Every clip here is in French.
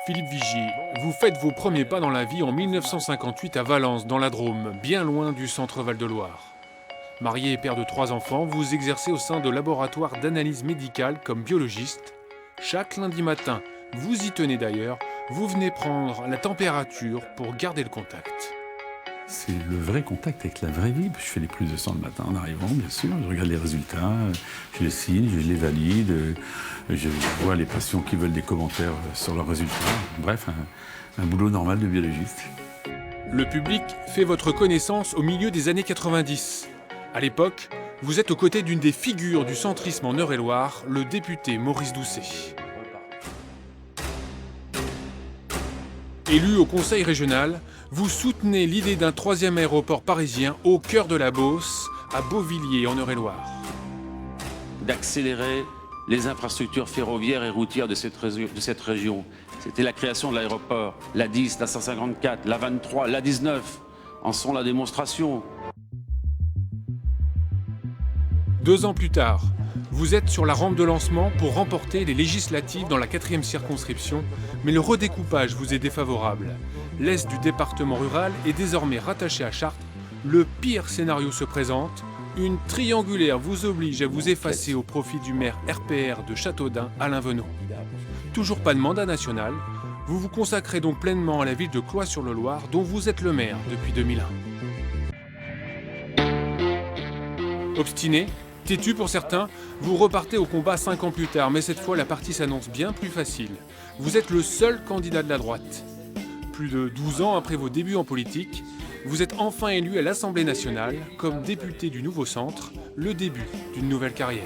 Philippe Vigier, vous faites vos premiers pas dans la vie en 1958 à Valence, dans la Drôme, bien loin du centre Val-de-Loire. Marié et père de 3 enfants, vous exercez au sein de laboratoires d'analyse médicale comme biologiste. Chaque lundi matin, vous y tenez d'ailleurs, vous venez prendre la température pour garder le contact. C'est le vrai contact avec la vraie vie. Je fais les prises de sang le matin en arrivant, bien sûr. Je regarde les résultats, je les signe, je les valide. Je vois les patients qui veulent des commentaires sur leurs résultats. Bref, un boulot normal de biologiste. Le public fait votre connaissance au milieu des années 90. À l'époque, vous êtes aux côtés d'une des figures du centrisme en Eure-et-Loire, le député Maurice Doucet. Élu au conseil régional, vous soutenez l'idée d'un 3e aéroport parisien au cœur de la Beauce, à Beauvilliers en Eure-et-Loire. D'accélérer les infrastructures ferroviaires et routières de cette région. C'était la création de l'aéroport, l'A10, l'A154, l'A23, l'A19 en sont la démonstration. 2 ans plus tard, vous êtes sur la rampe de lancement pour remporter les législatives dans la 4e circonscription, mais le redécoupage vous est défavorable. L'est du département rural est désormais rattaché à Chartres. Le pire scénario se présente. Une triangulaire vous oblige à vous effacer au profit du maire RPR de Châteaudun, Alain Venot. Toujours pas de mandat national, vous vous consacrez donc pleinement à la ville de Cloyes-sur-le-Loir, dont vous êtes le maire depuis 2001. Obstiné, têtu pour certains, vous repartez au combat 5 ans plus tard, mais cette fois la partie s'annonce bien plus facile. Vous êtes le seul candidat de la droite. Plus de 12 ans après vos débuts en politique, vous êtes enfin élu à l'Assemblée nationale comme député du Nouveau Centre, le début d'une nouvelle carrière.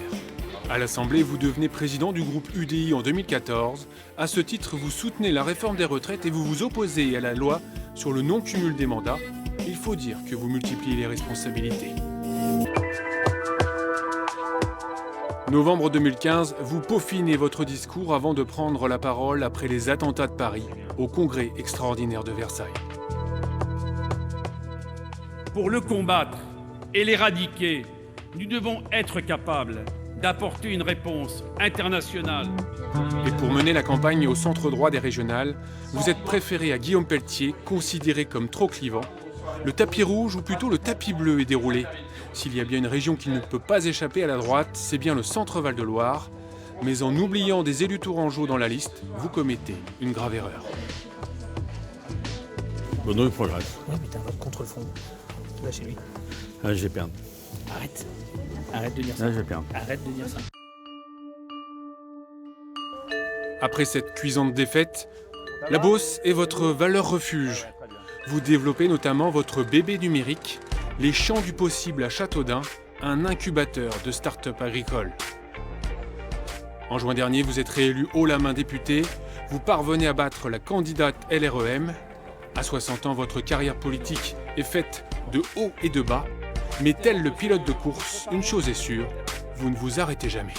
À l'Assemblée, vous devenez président du groupe UDI en 2014. À ce titre, vous soutenez la réforme des retraites et vous vous opposez à la loi sur le non-cumul des mandats. Il faut dire que vous multipliez les responsabilités. Novembre 2015, vous peaufinez votre discours avant de prendre la parole après les attentats de Paris au Congrès extraordinaire de Versailles. Pour le combattre et l'éradiquer, nous devons être capables d'apporter une réponse internationale. Et pour mener la campagne au centre droit des régionales, vous êtes préféré à Guillaume Pelletier, considéré comme trop clivant. Le tapis rouge ou plutôt le tapis bleu est déroulé. S'il y a bien une région qui ne peut pas échapper à la droite, c'est bien le centre Val-de-Loire. Mais en oubliant des élus tourangeaux dans la liste, vous commettez une grave erreur. Bonneau, il progresse. Ouais, mais t'as un vote contre le fond. Là, chez lui. Ah, je vais perdre. Arrête. Arrête de dire ça. Ah, je vais perdre. Arrête de dire ça. Après cette cuisante défaite, la Beauce est votre valeur refuge. Vous développez notamment votre bébé numérique, les champs du possible à Châteaudun, un incubateur de start-up agricole. En juin dernier, vous êtes réélu haut la main député. Vous parvenez à battre la candidate LREM. À 60 ans, votre carrière politique est faite de haut et de bas. Mais tel le pilote de course, une chose est sûre, vous ne vous arrêtez jamais.